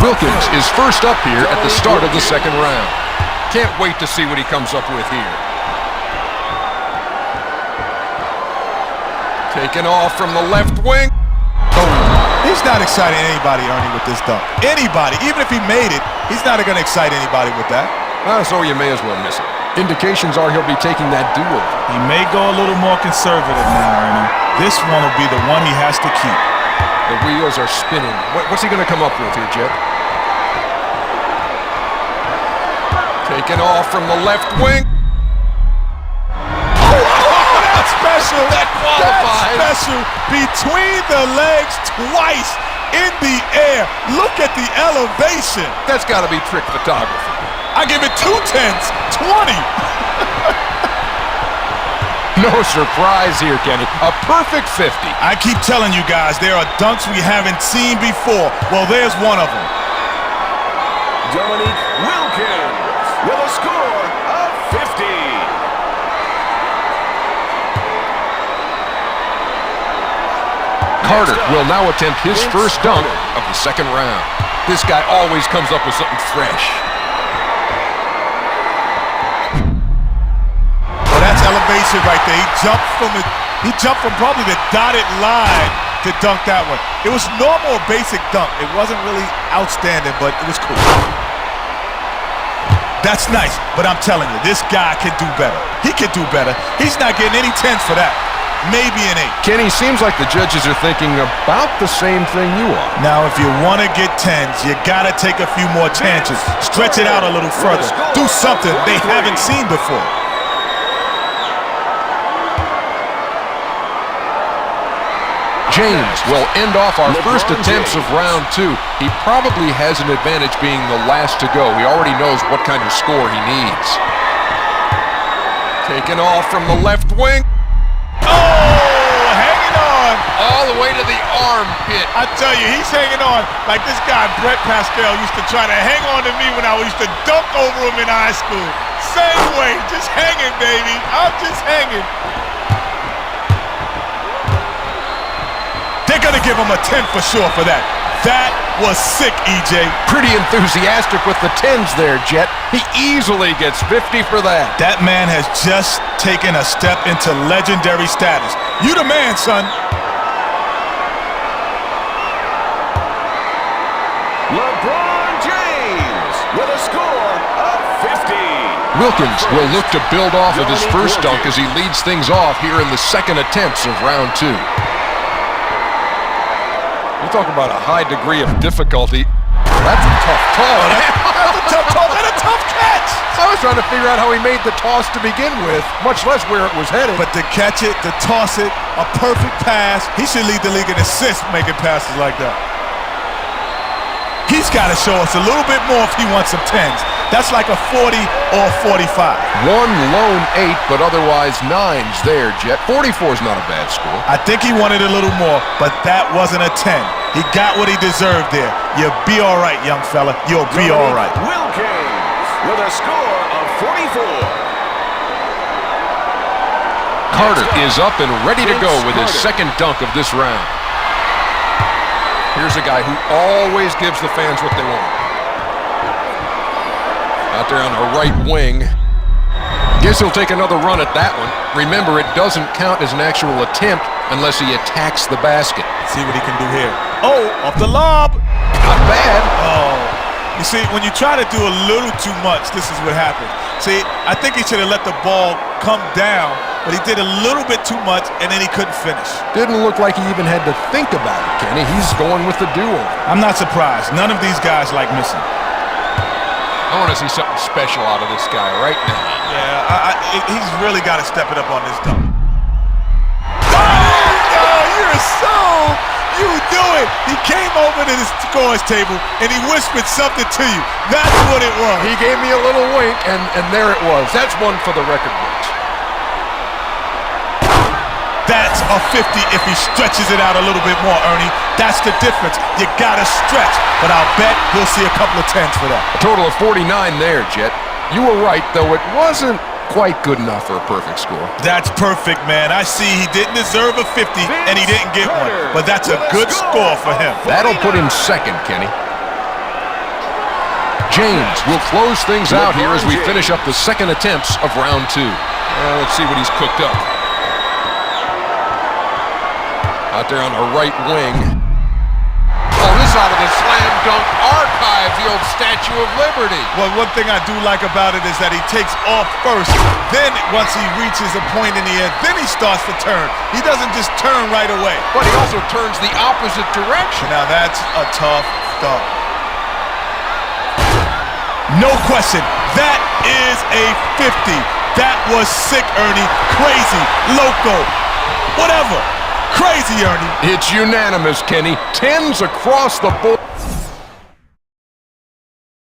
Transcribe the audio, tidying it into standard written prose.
Wilkins is first up here at the start of the second round. Can't wait to see what he comes up with here. Taken off from the left wing. He's not exciting anybody, Ernie, with this dunk. Anybody, even if he made it, he's not going to excite anybody with that. So you may as well miss it. Indications are he'll be taking that do-over. He may go a little more conservative now, Ernie. This one will be the one he has to keep. The wheels are spinning. What's he going to come up with here, Jet? Taken off from the left wing. That's special. That qualifies. That's special. Between the legs twice in the air. Look at the elevation. That's got to be trick photography. I give it 2 10s. 20. No surprise here, Kenny. A perfect 50. I keep telling you guys, there are dunks we haven't seen before. Well, there's one of them. Dominique Wilkins with a score of 50. Carter will now attempt his first dunk of the second round. This guy always comes up with something fresh. Well, that's elevation right there. He jumped from probably the dotted line to dunk that one. It was normal, basic dunk. It wasn't really outstanding, but it was cool. That's nice, but I'm telling you, this guy can do better. He can do better. He's not getting any 10s for that. Maybe an 8. Kenny, seems like the judges are thinking about the same thing you are. Now, if you want to get 10s, you got to take a few more chances. Stretch it out a little further. Do something they haven't seen before. James will end off our first attempts of round 2. He probably has an advantage being the last to go. He already knows what kind of score he needs. Taken off from the left wing. Oh, hanging on. All the way to the armpit. I tell you, he's hanging on like this guy, Brett Pascal, used to try to hang on to me when I used to dunk over him in high school. Same way, just hanging, baby. I'm just hanging. They're going to give him a 10 for sure for that. That was sick, EJ. Pretty enthusiastic with the 10s there, Jet. He easily gets 50 for that. That man has just taken a step into legendary status. You the man, son. LeBron James with a score of 50. Wilkins will look to build off of his first dunk as he leads things off here in the second attempts of round 2. You talk about a high degree of difficulty. That's a tough toss. That's a tough toss and a tough catch. I was trying to figure out how he made the toss to begin with, much less where it was headed. But to catch it, to toss it, a perfect pass. He should lead the league in assists making passes like that. He's got to show us a little bit more if he wants some 10s. That's like a 40 or 45. One lone 8, but otherwise 9s there, Jet. 44 is not a bad score. I think he wanted a little more, but that wasn't a 10. He got what he deserved there. You'll be all right, young fella. You'll be all right. Wilkins with a score of 44. Carter is up and ready to go with his second dunk of this round. Here's a guy who always gives the fans what they want. Out there on the right wing. Guess he'll take another run at that one. Remember, it doesn't count as an actual attempt unless he attacks the basket. See what he can do here. Oh, off the lob. Not bad. Oh. You see, when you try to do a little too much, this is what happens. See, I think he should have let the ball come down, but he did a little bit too much, and then he couldn't finish. Didn't look like he even had to think about it, Kenny. He's going with the do-over. I'm not surprised. None of these guys like missing. I want to see something special out of this guy right now. Yeah, he's really got to step it up on this dunk. Oh, you're so... You do it! He came over to the scores table and he whispered something to you. That's what it was. He gave me a little wink, and there it was. That's one for the record books. That's a 50 if he stretches it out a little bit more, Ernie. That's the difference. You gotta stretch, but I'll bet you'll see a couple of 10s for that. A total of 49 there, Jet. You were right, though. It wasn't quite good enough for a perfect score. That's perfect, man. I see he didn't deserve a 50, and he didn't get one. But that's a good score for him. That'll put him second, Kenny. James will close things out here as we finish up the second attempts of round 2. Let's see what he's cooked up. Out there on the right wing. Oh, this out of the slam dunk archive, the old Statue of Liberty. Well, one thing I do like about it is that he takes off first. Then, once he reaches a point in the air, then he starts to turn. He doesn't just turn right away. But he also turns the opposite direction. Now, that's a tough dunk. No question. That is a 50. That was sick, Ernie. Crazy. Loco. Whatever. Crazy, Ernie. It's unanimous, Kenny. 10s across the board.